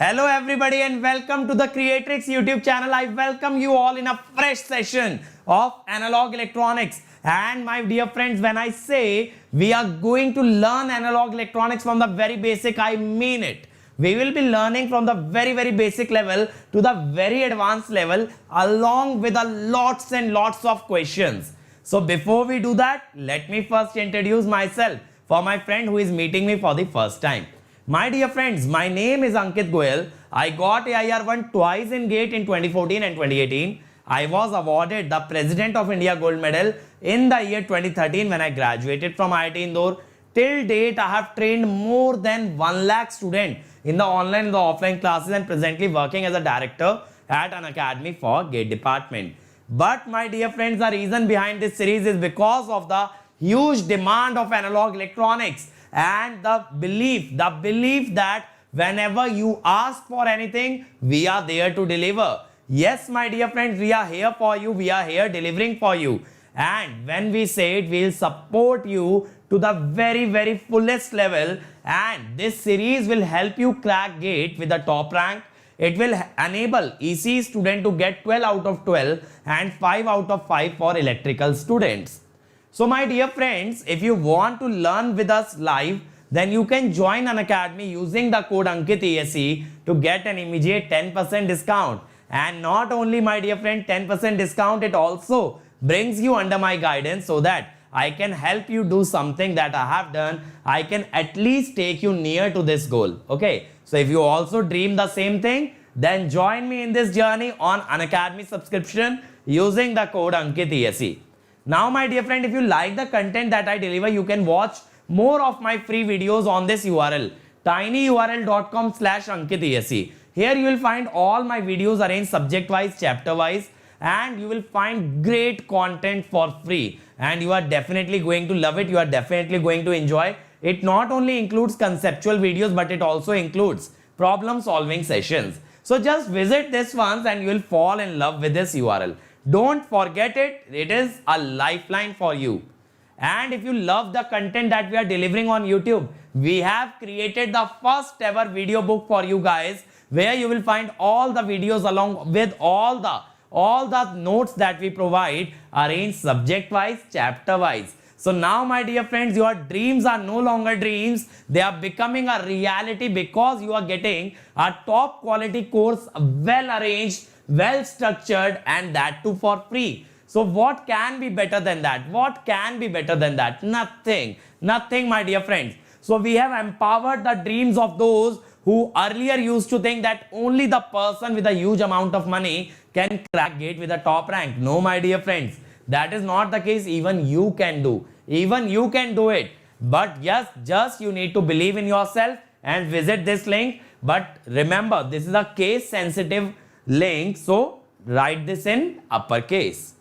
Hello everybody and welcome to the Creatrix YouTube channel. I welcome you all in a fresh session of analog electronics. And my dear friends, when I say we are going to learn analog electronics from the very basic, I mean it. We will be learning from the very basic level to the very advanced level along with a lots and lots of questions. So before we do that, let me first introduce myself for my friend who is meeting me for the first time. My dear friends, my name is Ankit Goyal. I got AIR1 twice in GATE in 2014 and 2018. I was awarded the President of India Gold Medal in the year 2013 when I graduated from IIT Indore. Till date, I have trained more than 1 lakh students in the online and the offline classes and presently working as a director at an academy for GATE department. But my dear friends, the reason behind this series is because of the huge demand of analog electronics and the belief that whenever you ask for anything, we are there to deliver. Yes, my dear friends, we are here for you. We are here delivering for you. And when we say it, we'll support you to the very fullest level. And this series will help you crack GATE with the top rank. It will enable EC student to get 12 out of 12 and 5 out of 5 for electrical students. So my dear friends, if you want to learn with us live, then you can join an academy using the code AnkitESE to get an immediate 10% discount. And not only, my dear friend, 10% discount, it also brings you under my guidance so that I can help you do something that I have done. I can at least take you near to this goal. Okay. So if you also dream the same thing, then join me in this journey on an academy subscription using the code AnkitESE. Now, my dear friend, if you like the content that I deliver, you can watch more of my free videos on this URL, tinyurl.com/AnkitESE. Here you will find all my videos arranged subject-wise, chapter-wise, and you will find great content for free. And you are definitely going to love it. You are definitely going to enjoy. It not only includes conceptual videos, but it also includes problem-solving sessions. So just visit this once and you will fall in love with this URL. Don't forget it. It is a lifeline for you. And if you love the content that we are delivering on YouTube, we have created the first ever video book for you guys, where you will find all the videos along with all the notes that we provide arranged subject wise, chapter wise. So now, my dear friends, your dreams are no longer dreams. They are becoming a reality because you are getting a top quality course, well arranged, well structured, and that too for free. So what can be better than that? What can be better than that? Nothing, my dear friends. So we have empowered the dreams of those who earlier used to think that only the person with a huge amount of money can crack GATE with a top rank. No, my dear friends, that is not the case. Even you can do. Even you can do it. But yes, just you need to believe in yourself and visit this link. But remember, this is a case sensitive link, so write this in uppercase.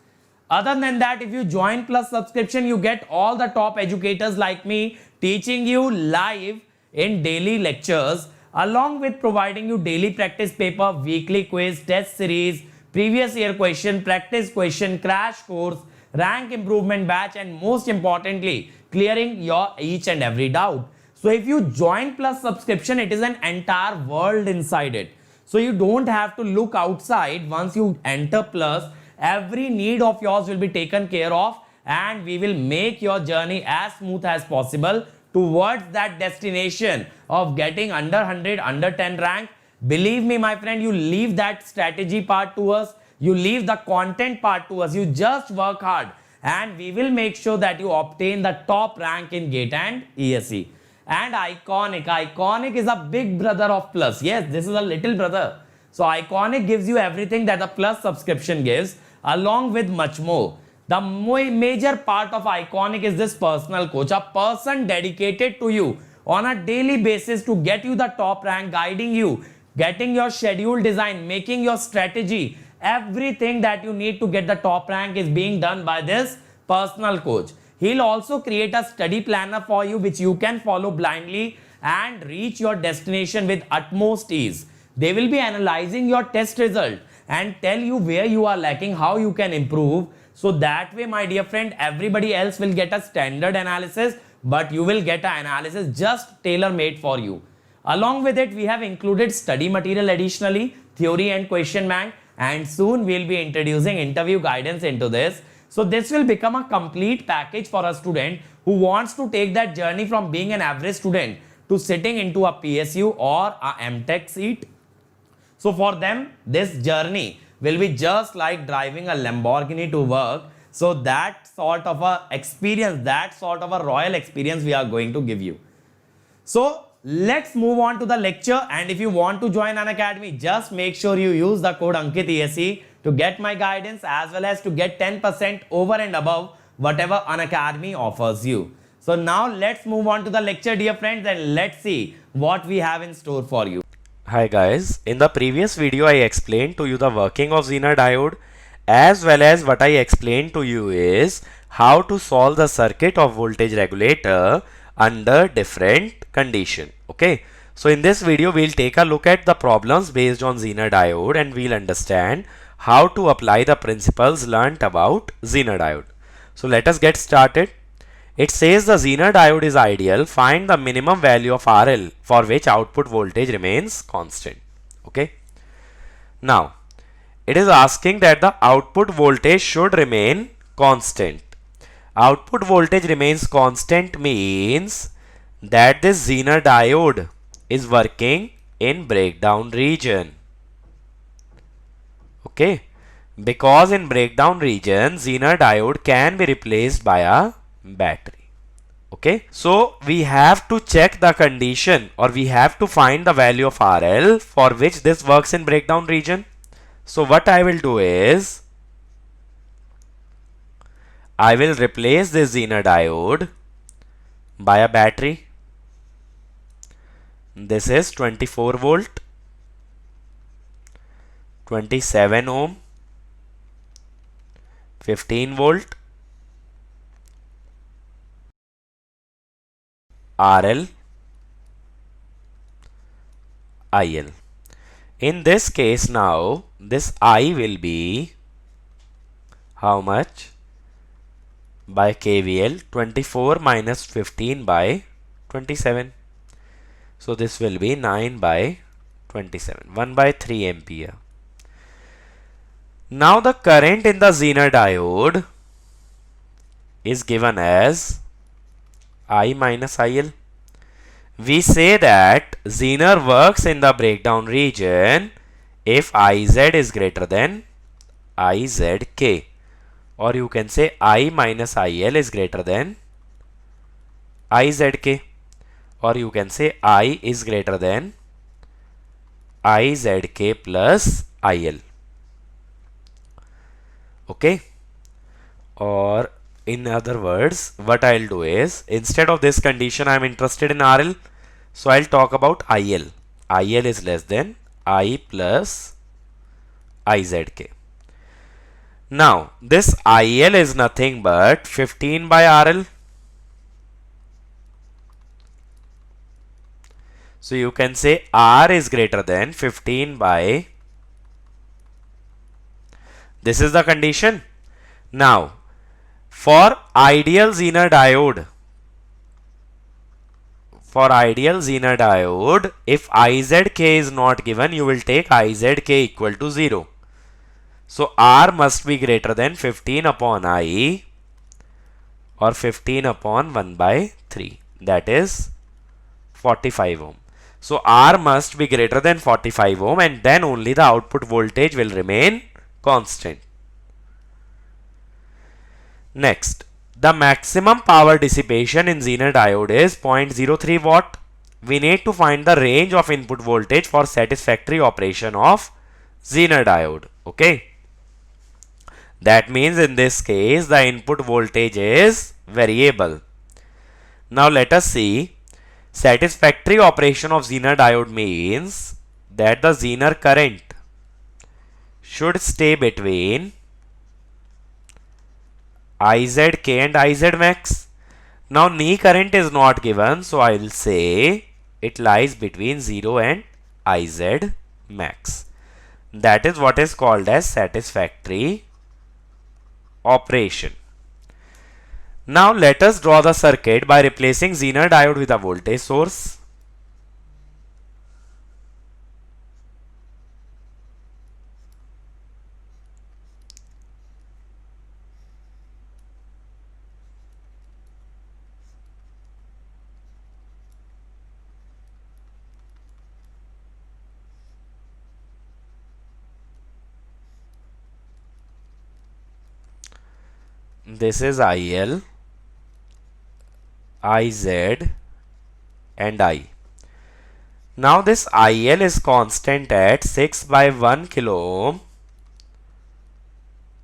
Other than that, if you join plus subscription, you get all the top educators like me teaching you live in daily lectures, along with providing you daily practice paper, weekly quiz, test series, previous year question, practice question, crash course, rank improvement batch, and most importantly, clearing your each and every doubt. So if you join plus subscription, it is an entire world inside it. So you don't have to look outside. Once you enter plus, every need of yours will be taken care of, and we will make your journey as smooth as possible towards that destination of getting under 100, under 10 rank. Believe me, my friend, you leave that strategy part to us. You leave the content part to us. You just work hard and we will make sure that you obtain the top rank in GATE and ESE. And Iconic is a big brother of Plus. Yes, this is a little brother. So Iconic gives you everything that a Plus subscription gives, along with much more. The major part of Iconic is this personal coach, a person dedicated to you on a daily basis to get you the top rank, guiding you, getting your schedule design, making your strategy. Everything that you need to get the top rank is being done by this personal coach. He'll also create a study planner for you, which you can follow blindly and reach your destination with utmost ease. They will be analyzing your test result and tell you where you are lacking, how you can improve. So that way, my dear friend, everybody else will get a standard analysis, but you will get an analysis just tailor-made for you. Along with it, we have included study material additionally, theory and question bank, and soon we'll be introducing interview guidance into this. So this will become a complete package for a student who wants to take that journey from being an average student to sitting into a PSU or a MTech seat. So for them, this journey will be just like driving a Lamborghini to work. So that sort of a experience, that sort of a royal experience we are going to give you. So let's move on to the lecture, and if you want to join Unacademy, just make sure you use the code AnkitESE to get my guidance as well as to get 10% over and above whatever Unacademy offers you. So now let's move on to the lecture, dear friends, and let's see what we have in store for you. Hi guys, in the previous video I explained to you the working of Zener diode, as well as what I explained to you is how to solve the circuit of voltage regulator under different condition. Okay, so in this video we'll take a look at the problems based on Zener diode and we'll understand how to apply the principles learnt about Zener diode. So let us get started. It says the Zener diode is ideal. Find the minimum value of RL for which output voltage remains constant. Okay. Now, it is asking that the output voltage should remain constant. Output voltage remains constant means that this Zener diode is working in breakdown region. Okay. Because in breakdown region, Zener diode can be replaced by a battery. Okay, so we have to check the condition, or we have to find the value of RL for which this works in breakdown region. So what I will do is I will replace this Zener diode by a battery. This is 24 volt, 27 ohm, 15 volt, RL, IL. In this case now, this I will be how much? By KVL, 24 minus 15 by 27. So this will be 9 by 27, 1 by 3 ampere. Now the current in the Zener diode is given as I minus IL. We say that Zener works in the breakdown region if Iz is greater than Izk, or you can say I minus IL is greater than Izk, or you can say I is greater than Izk plus IL. Okay, or in other words, what I'll do is, instead of this condition I am interested in RL, so I'll talk about IL. IL is less than I plus Izk. Now this IL is nothing but 15 by RL. So you can say R is greater than 15 by, this is the condition. Now for ideal Zener diode, if Izk is not given, you will take Izk equal to 0. So R must be greater than 15 upon I, or 15 upon 1 by 3, that is 45 ohm. So R must be greater than 45 ohm, and then only the output voltage will remain constant. Next, the maximum power dissipation in Zener diode is 0.03 watt. We need to find the range of input voltage for satisfactory operation of Zener diode. Okay, that means in this case the input voltage is variable. Now let us see. Satisfactory operation of Zener diode means that the Zener current should stay between Izk and Iz max. Now knee current is not given, so I will say it lies between 0 and Iz max. That is what is called as satisfactory operation. Now let us draw the circuit by replacing Zener diode with a voltage source. this is IL, IZ and I. Now this IL is constant at 6 by 1 kilo ohm,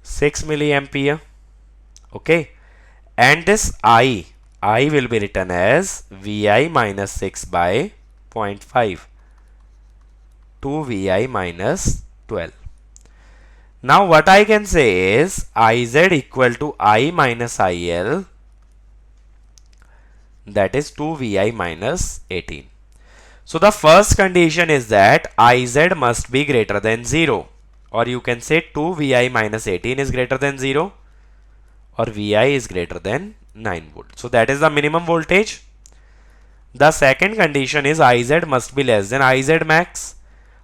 6 milliampere. Okay, and this I will be written as VI minus 6 by 0.5 to VI minus 12. Now what I can say is IZ equal to I minus IL, that is 2 VI minus 18. So the first condition is that IZ must be greater than 0, or you can say 2 VI minus 18 is greater than 0, or VI is greater than 9 volt. So that is the minimum voltage. The second condition is IZ must be less than IZ max.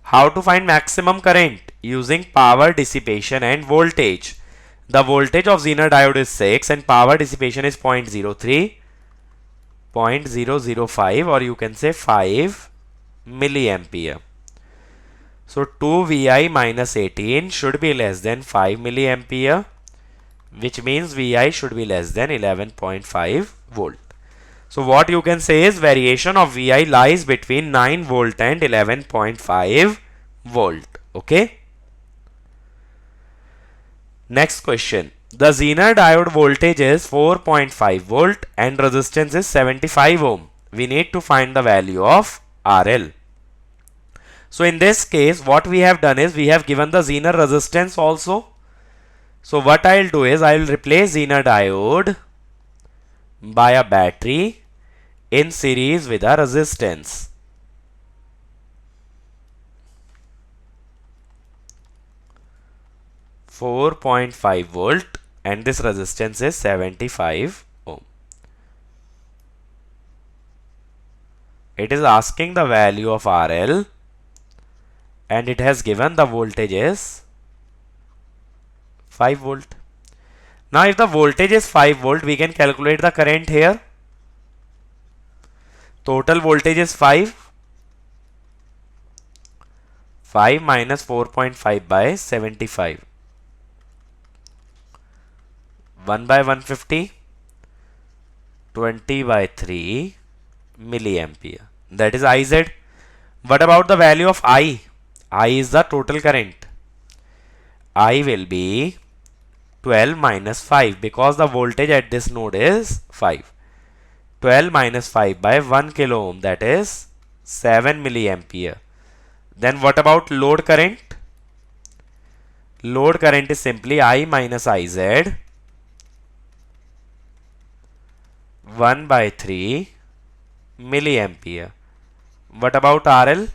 How to find maximum current? Using power dissipation and voltage. The voltage of Zener diode is 6 and power dissipation is 0.03, 0.005, or you can say 5 milliampere. So 2 VI minus 18 should be less than 5 milliampere, which means VI should be less than 11.5 volt. So what you can say is variation of VI lies between 9 volt and 11.5 volt. Okay. Next question. The Zener diode voltage is 4.5 volt and resistance is 75 ohm. We need to find the value of RL. So in this case, what we have done is we have given the Zener resistance also. So what I'll do is I'll replace Zener diode by a battery in series with a resistance. .5 volt and this resistance is 75 ohm. It is asking the value of RL and it has given the voltage is 5 volt. Now if the voltage is 5 volt, we can calculate the current here. Total voltage is 5. 5 minus 4.5 by 75. 1 by 150. 20 by 3 milliampere. That is IZ. What about the value of I? I is the total current. I will be 12 minus 5 because the voltage at this node is 5. 12 minus 5 by 1 kilo ohm, that is 7 milliampere. Then what about load current? Load current is simply I minus IZ 1 by 3 milliampere. What about RL?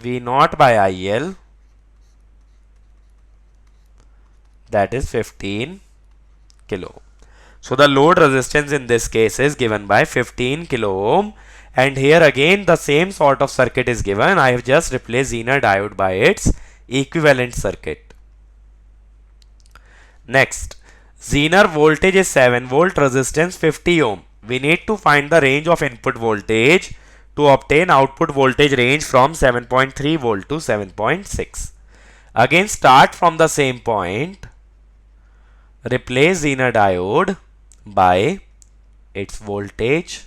V0 by IL, that is 15 kilo. So the load resistance in this case is given by 15 kilo ohm, and here again the same sort of circuit is given. I have just replaced Zener diode by its equivalent circuit. Next, Zener voltage is 7 volt, resistance 50 ohm. We need to find the range of input voltage to obtain output voltage range from 7.3 volt to 7.6. Again start from the same point. Replace Zener diode by its voltage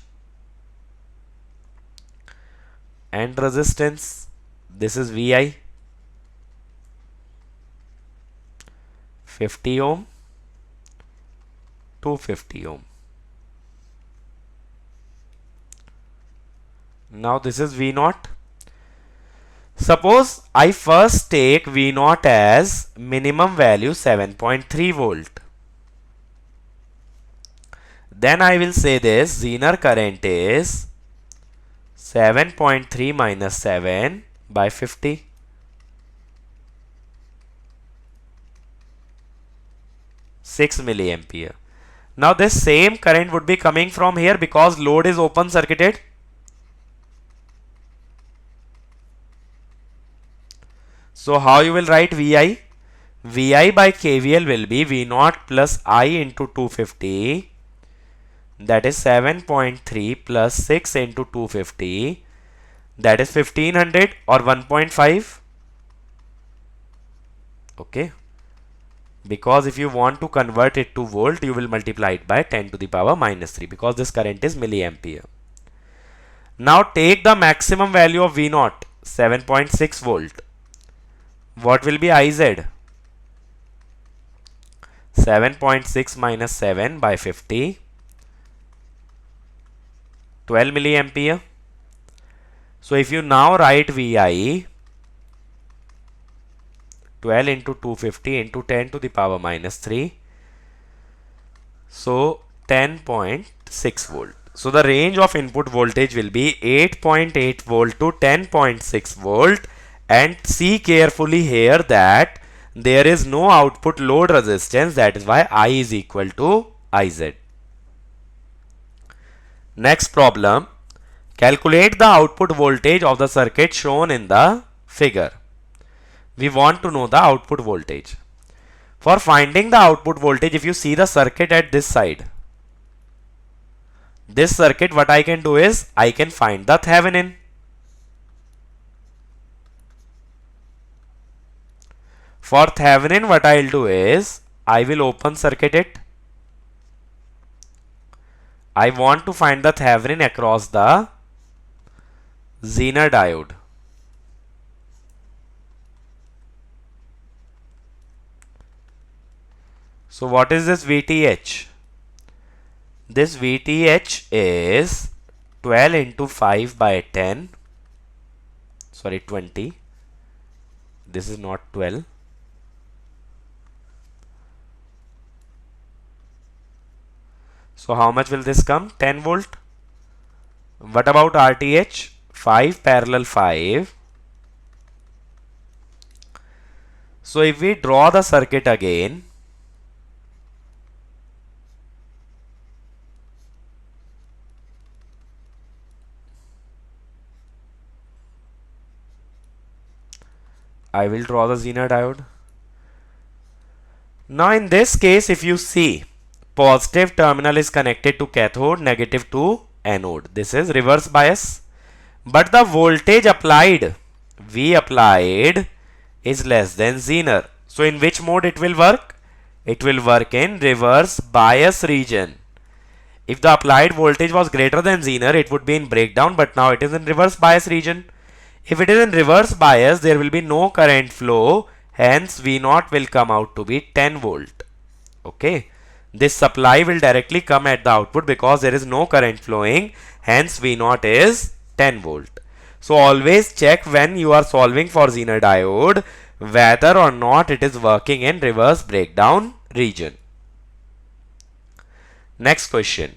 and resistance. This is VI 50 ohm to 50 ohm. Now this is V0. Suppose I first take V0 as minimum value 7.3 volt. Then I will say this Zener current is 7.3 minus 7 by 50. Six milliampere. Now this same current would be coming from here because load is open circuited. So how you will write VI? VI by KVL will be V0 plus I into 250. That is 7.3 plus 6 into 250. That is 1500 or 1.5. Okay. because if you want to convert it to volt, you will multiply it by 10 to the power minus 3 because this current is milliampere. Now take the maximum value of V naught, 7.6 volt. What will be IZ? 7.6 minus 7 by 50, 12 milliampere. So if you now write VI, 12 into 250 into 10 to the power minus 3, so 10.6 volt. So the range of input voltage will be 8.8 volt to 10.6 volt, and see carefully here that there is no output load resistance, that is why I is equal to IZ. Next problem, calculate the output voltage of the circuit shown in the figure. We want to know the output voltage. For finding the output voltage, if you see the circuit at this side, this circuit, what I can do is I can find the Thevenin. For Thevenin, what I'll do is I will open circuit it. I want to find the Thevenin across the Zener diode. So what is this VTH? This VTH is 12 into 5 by 10. Sorry, 20. This is not 12. So how much will this come? 10 volt. What about RTH? 5 parallel 5. So if we draw the circuit again, I will draw the Zener diode. Now in this case, if you see, positive terminal is connected to cathode, negative to anode. This is reverse bias. But the voltage applied, V applied, is less than Zener. So in which mode it will work? It will work in reverse bias region. If the applied voltage was greater than Zener, it would be in breakdown, but now it is in reverse bias region. If it is in reverse bias, there will be no current flow, hence V0 will come out to be 10 volt. Okay. This supply will directly come at the output because there is no current flowing, hence V0 is 10 volt. So always check when you are solving for Zener diode whether or not it is working in reverse breakdown region. Next question.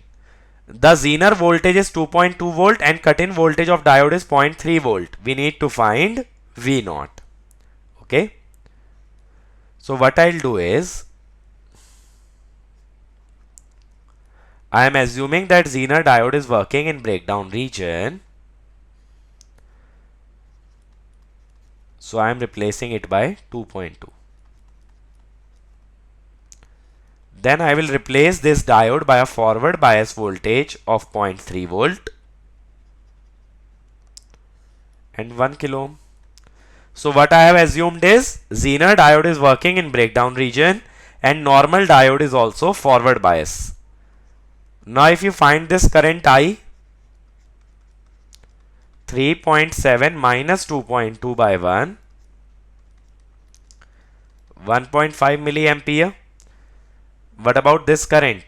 The Zener voltage is 2.2 volt and cut-in voltage of diode is 0.3 volt. We need to find V0. Okay. So what I'll do is, I am assuming that Zener diode is working in breakdown region. So I am replacing it by 2.2. Then I will replace this diode by a forward bias voltage of 0.3 volt and 1 kilo ohm. So what I have assumed is Zener diode is working in breakdown region and normal diode is also forward bias. Now if you find this current I, 3.7 minus 2.2 by 1, 1.5 milliampere. What about this current?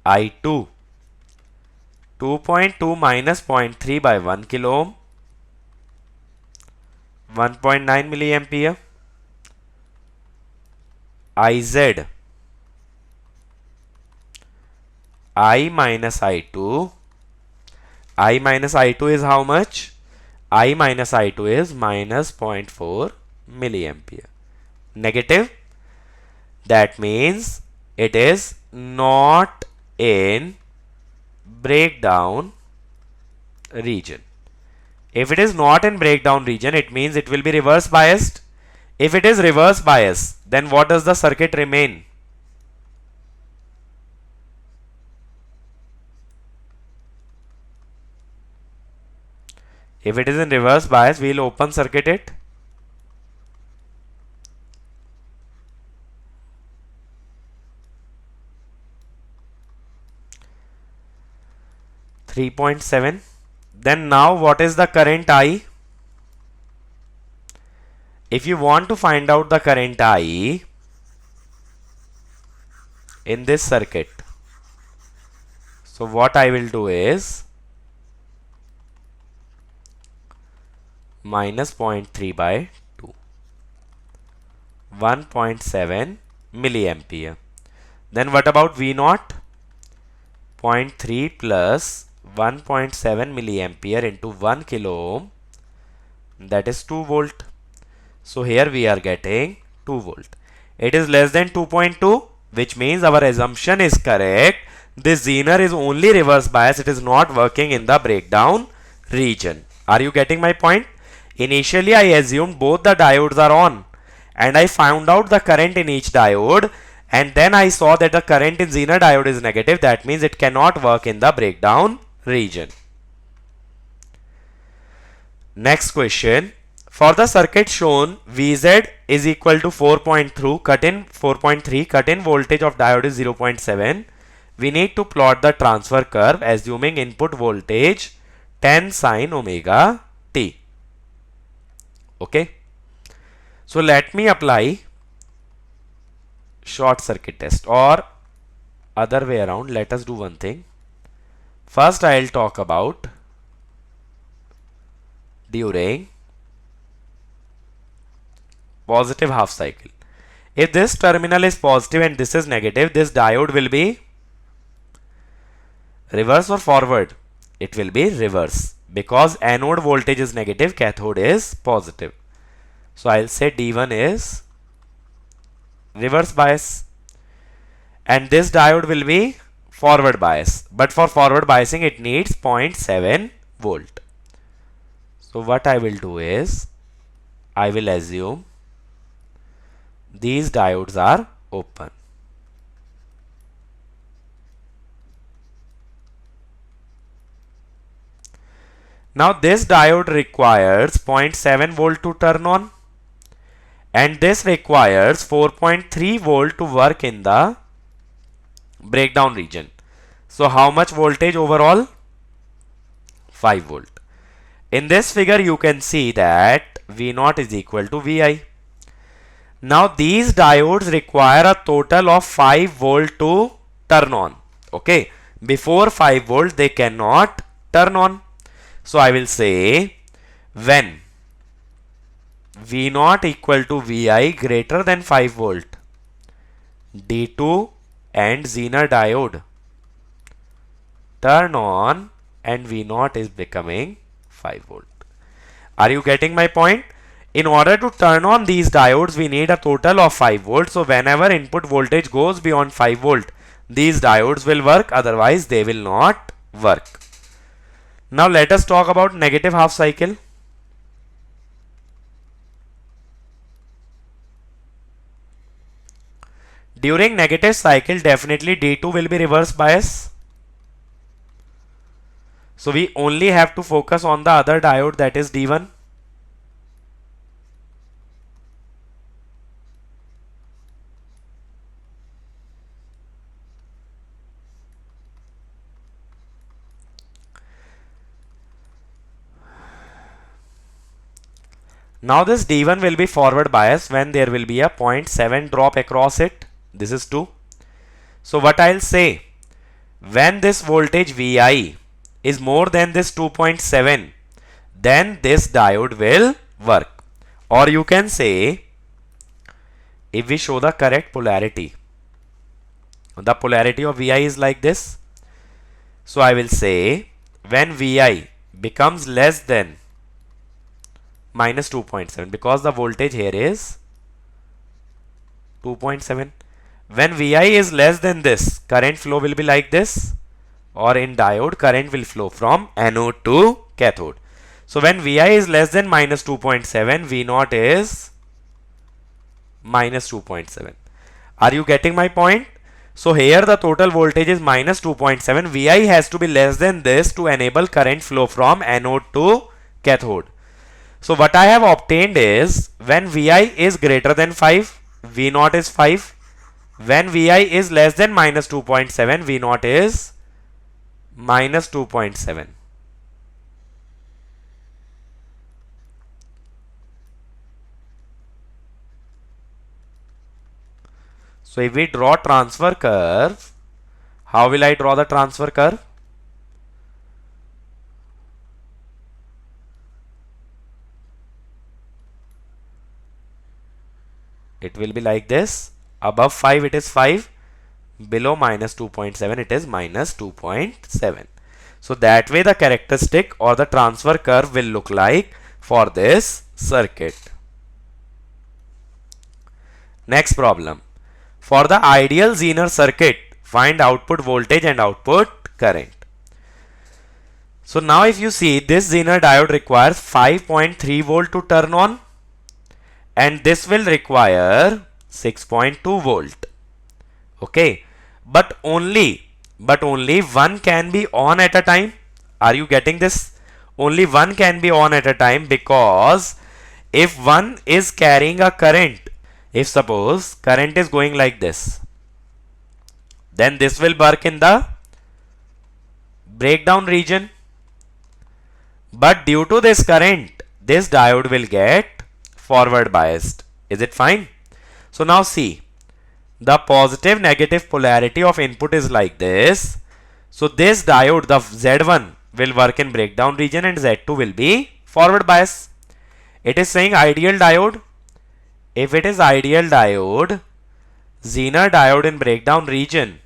I2, 2.2 minus 0.3 by 1 kilo ohm, 1.9 milliampere. IZ, I minus I2. I minus I2 is how much? I minus I2 is minus 0.4 milliampere. Negative. That means it is not in breakdown region. If it is not in breakdown region, it means it will be reverse biased. If it is reverse bias, then what does the circuit remain? If it is in reverse bias, we will open circuit it. 3.7. Then now what is the current I? If you want to find out the current I in this circuit, so what I will do is minus 0.3 by 2, 1.7 milliampere. Then what about V naught? 0.3 plus 1.7 milliampere into 1 kilo ohm, that is 2 volt. So here we are getting 2 volt. It is less than 2.2, which means our assumption is correct. This Zener is only reverse bias. It is not working in the breakdown region. Are you getting my point? Initially I assumed both the diodes are on, and I found out the current in each diode, and then I saw that the current in Zener diode is negative. That means it cannot work in the breakdown region. Next question. For the circuit shown, Vz is equal to 4.3 cut in voltage of diode is 0.7. We need to plot the transfer curve assuming input voltage 10 sin omega t. Okay. So let me apply short circuit test, or other way around. Let us do one thing. First I will talk about during positive half cycle. If this terminal is positive and this is negative, this diode will be reverse or forward? It will be reverse, because anode voltage is negative, cathode is positive. So I'll say D1 is reverse bias, and this diode will be forward bias, but for forward biasing it needs 0.7 volt. So what I will do is I will assume these diodes are open. Now this diode requires 0.7 volt to turn on, and this requires 4.3 volt to work in the breakdown region. So how much voltage overall? 5 volt. In this figure you can see that V0 is equal to Vi. Now these diodes require a total of 5 volt to turn on. Okay, before 5 volt they cannot turn on. So I will say when V0 equal to Vi greater than 5 volt, D2 and Zener diode turn on and V0 is becoming 5 volt. Are you getting my point? In order to turn on these diodes, we need a total of 5 volts. So whenever input voltage goes beyond 5 volt, these diodes will work, otherwise they will not work. Now let us talk about negative half cycle. During negative cycle, definitely D2 will be reverse bias. So we only have to focus on the other diode, that is D1. Now this D1 will be forward bias when there will be a 0.7 drop across it. This is 2. So what I'll say, when this voltage Vi is more than this 2.7, then this diode will work. Or you can say, if we show the correct polarity, the polarity of Vi is like this. So I will say when Vi becomes less than minus 2.7, because the voltage here is 2.7. When Vi is less than this, current flow will be like this, or in diode current will flow from anode to cathode. So when Vi is less than minus 2.7, V0 is minus 2.7. Are you getting my point? So here the total voltage is minus 2.7. Vi has to be less than this to enable current flow from anode to cathode. So what I have obtained is when Vi is greater than 5, V0 is 5. When Vi is less than minus 2.7, V0 is minus 2.7. So if we draw transfer curve, how will I draw the transfer curve? It will be like this. Above 5 it is 5. Below minus 2.7 it is minus 2.7. So that way the characteristic or the transfer curve will look like for this circuit. Next problem. For the ideal Zener circuit, find output voltage and output current. So now if you see, this Zener diode requires 5.3 volt to turn on, and this will require 6.2 volt. Okay, but only one can be on at a time. Are you getting this? Only one can be on at a time, because if one is carrying a current, if suppose current is going like this, then this will work in the breakdown region. But due to this current, this diode will get forward biased. Is it fine? So now see, the positive negative polarity of input is like this. So this diode, the Z1, will work in breakdown region and Z2 will be forward bias. It is saying ideal diode. If it is ideal diode, Zener diode in breakdown region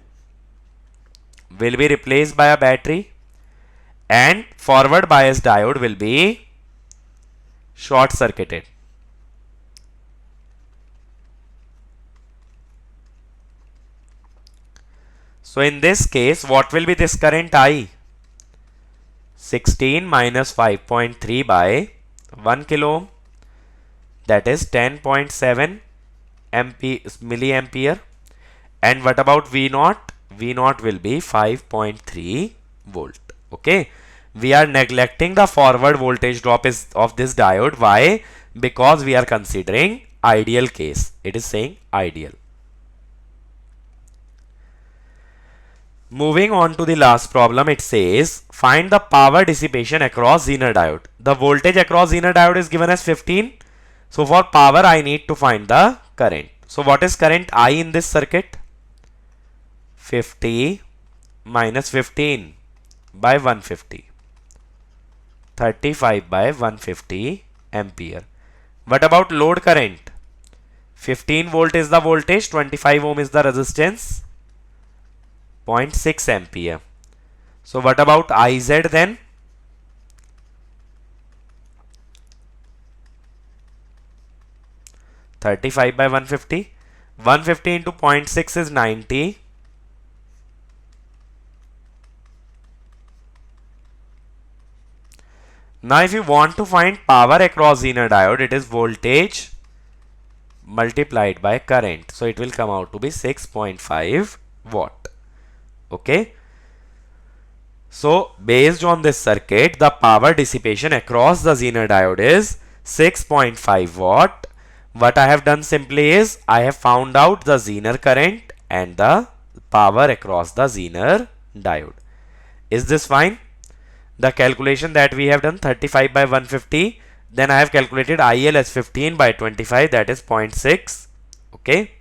will be replaced by a battery, and forward bias diode will be short circuited. So in this case, what will be this current I? 16 minus 5.3 by 1 kilo ohm, that is 10.7 milliampere. And what about V0? V0 will be 5.3 volt. Okay, we are neglecting the forward voltage drop of this diode. Why? Because we are considering ideal case. It is saying ideal. Moving on to the last problem, it says find the power dissipation across Zener diode. The voltage across Zener diode is given as 15. So for power, I need to find the current. So what is current I in this circuit? 50 minus 15 by 150. 35 by 150 ampere. What about load current? 15 volt is the voltage, 25 ohm is the resistance, 0.6 ampere. So what about IZ then? (35 by 150). 150 into 0.6 is 90. Now if you want to find power across Zener diode, it is voltage multiplied by current. So it will come out to be 6.5 watt. Okay. So based on this circuit, the power dissipation across the Zener diode is 6.5 watt. What I have done simply is I have found out the Zener current and the power across the Zener diode. Is this fine? The calculation that we have done, 35 by 150, then I have calculated IL as 15 by 25, that is 0.6. Okay.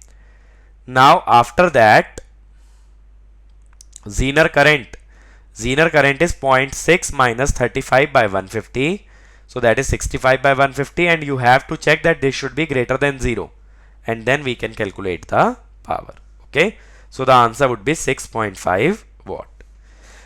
Now after that, Zener current is 0.6 minus 35 by 150. So that is 65 by 150, and you have to check that this should be greater than 0, and then we can calculate the power. Okay. So the answer would be 6.5 watt.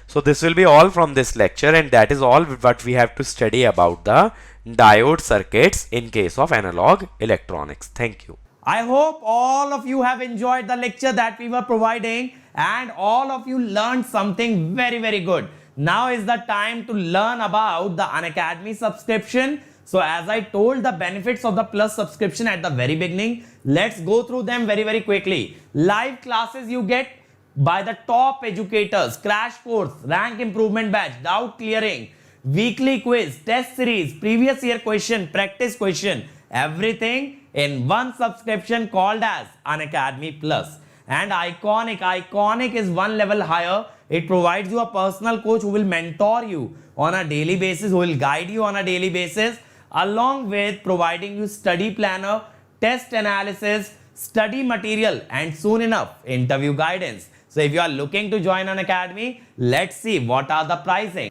So this will be all from this lecture, and that is all what we have to study about the diode circuits in case of analog electronics. Thank you. I hope all of you have enjoyed the lecture that we were providing, and all of you learned something very, very good. Now is the time to learn about the Unacademy subscription. So as I told the benefits of the Plus subscription at the very beginning, let's go through them very, very quickly. Live classes you get by the top educators, crash course, rank improvement batch, doubt clearing, weekly quiz, test series, previous year question, practice question, everything in one subscription called as Unacademy Plus. And iconic is one level higher. It provides you a personal coach who will mentor you on a daily basis, who will guide you on a daily basis, along with providing you study planner, test analysis, study material, and soon enough, interview guidance. So if you are looking to join an academy, let's see what are the pricing.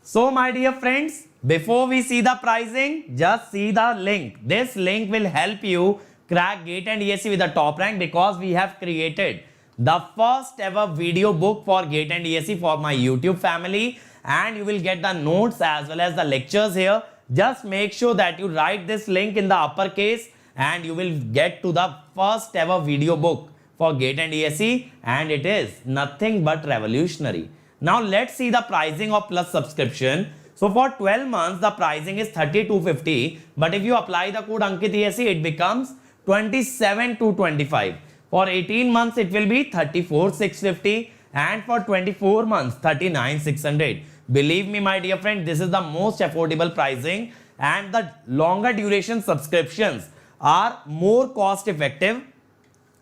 So my dear friends, before we see the pricing, just see the link. This link will help you crack GATE and ESE with the top rank, because we have created the first ever video book for GATE and ESE for my YouTube family, and you will get the notes as well as the lectures here. Just make sure that you write this link in the uppercase and you will get to the first ever video book for GATE and ESE, and it is nothing but revolutionary. Now let's see the pricing of Plus subscription. So for 12 months the pricing is 3250, but if you apply the code Ankit ESE, it becomes 27225. For 18 months it will be 34650, and for 24 months 39600. Believe me my dear friend, this is the most affordable pricing, and the longer duration subscriptions are more cost effective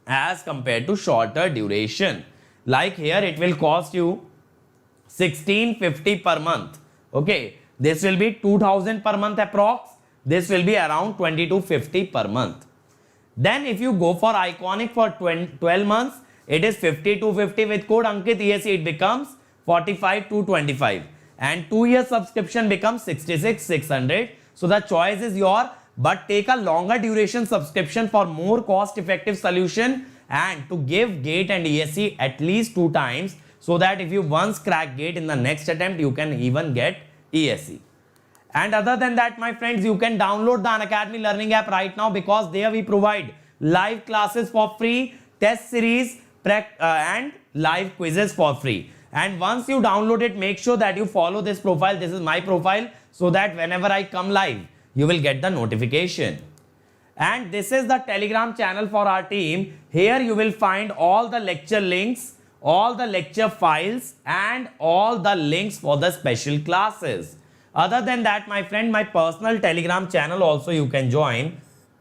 as compared to shorter duration. Like here it will cost you 1650 per month. Okay, this will be 2000 per month approx. This will be around 2250 per month. Then if you go for Iconic for 12 months, it is 5250. With code Ankit ESE it becomes 45225, and 2-year subscription becomes 66600. So the choice is yours, but take a longer duration subscription for more cost effective solution, and to give GATE and ESE at least 2 times, so that if you once crack GATE, in the next attempt you can even get ESE. And other than that my friends, you can download the Unacademy learning app right now, because there we provide live classes for free, test series and live quizzes for free. And once you download it, make sure that you follow this profile. This is my profile, so that whenever I come live you will get the notification. And this is the Telegram channel for our team. Here you will find all the lecture links, all the lecture files, and all the links for the special classes. Other than that my friend, my personal Telegram channel also you can join,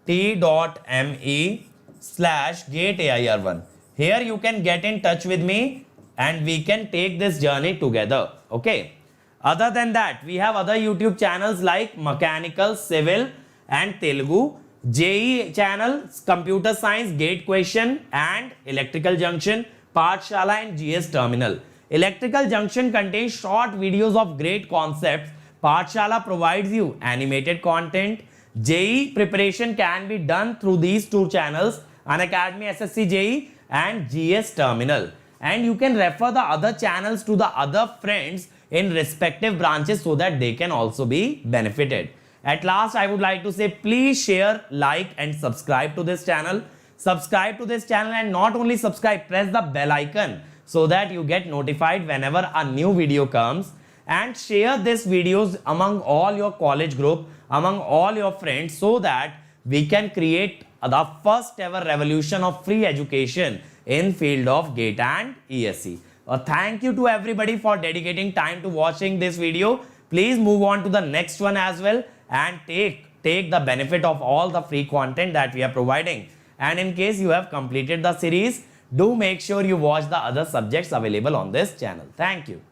t.me/GateAIR1. Here you can get in touch with me and we can take this journey together. Okay. Other than that, we have other YouTube channels like Mechanical, Civil and Telugu, JEE channel, Computer Science, Gate Question and Electrical Junction, Pathshala and GS Terminal. Electrical Junction contains short videos of great concepts. Pathshala provides you animated content. JEE preparation can be done through these 2 channels, Unacademy SSC JEE and GS Terminal. And you can refer the other channels to the other friends in respective branches, so that they can also be benefited. At last, I would like to say, please share, like and subscribe to this channel. Subscribe to this channel, and not only subscribe, press the bell icon so that you get notified whenever a new video comes. And share these videos among all your college group, among all your friends, so that we can create the first ever revolution of free education in field of GATE and ESE. Thank you to everybody for dedicating time to watching this video. Please move on to the next one as well, and take the benefit of all the free content that we are providing. And in case you have completed the series, do make sure you watch the other subjects available on this channel. Thank you.